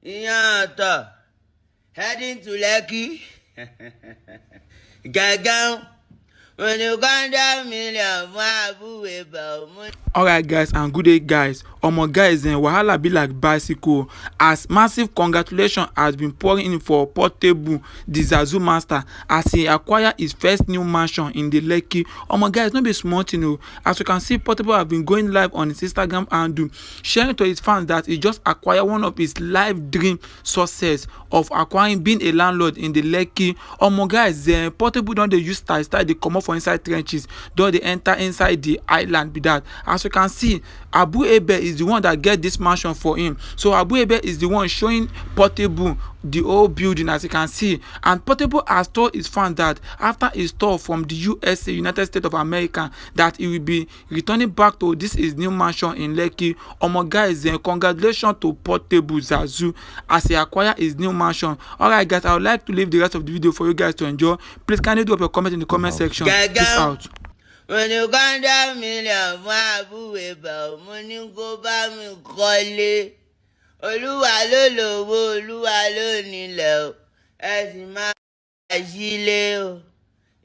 Yanta. Heading to Lekki. Gagang. When you got that million, alright guys and good day guys. Guys, wahala be like bicycle as massive congratulations has been pouring in for Portable, the Zazu master, as he acquired his first new mansion in the Lekki. Guys, no be small thing o. As you can see, Portable have been going live on his Instagram and sharing to his fans that he just acquired one of his life dream success of acquiring being a landlord in the Lekki. Guys, Portable don dey use style dey comot for inside trenches, don dey enter inside the island be that. As you can see, Abu Ebe is the one that get this mansion for him. So Abu Ebe is the one showing Portable the whole building, as you can see. And Portable has told his fans that after his tour from the USA, United States of America, that he will be returning back to this his new mansion in Lekki. Guys, congratulations to Portable Zazu as he acquired his new mansion. Alright guys, I would like to leave the rest of the video for you guys to enjoy. Please kindly drop your comment in the comment section. Peace out. When you got that million, Abu Ebe, money go buy me kọ́lé. Olúwa ló lówó, Olúwa ló nílẹ̀ o. Ẹ sì máa sílé o.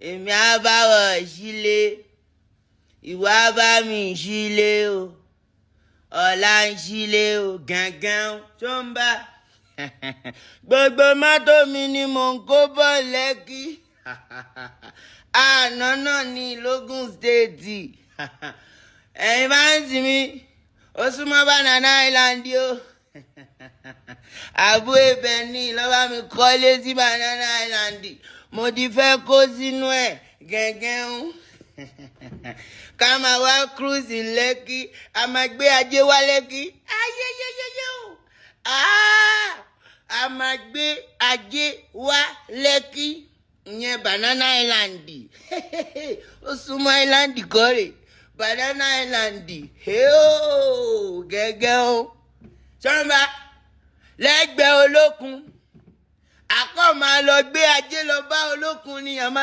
Èmi á bá wọ̀ sílé. Ìwọ á bá mi sílé o. Ọ̀la ń sílé o. Gangan tó ń bá. Gbogbo mọ́tò mi ni mò ń kó bọ̀ Lekki. Náà ní l'Ogun State. Ẹ̀yin bá ń tì mí, ó súnmọ́ Banana Island o. Abu Ebe ní ló bá mi kọ́lé sí Banana Island. Mo ti fẹ́ kó sínú ẹ̀ gẹ́gẹ́ ń. Ká máa wá cruise in Lekki, a máa gbé ajé wá Lekki. Ayẹyẹyẹyẹ. A máa gbé ajé wá Lekki. Ìyẹn Banana Island. Ó súnmọ́ Island kọ́rè. Banana Island. Gẹ́gẹ́ o. Sọ́nba lẹ́gbẹ̀ẹ́ olókun. Àkọ́ máa lọ gbé ajé lọ bá olókun ni àmà.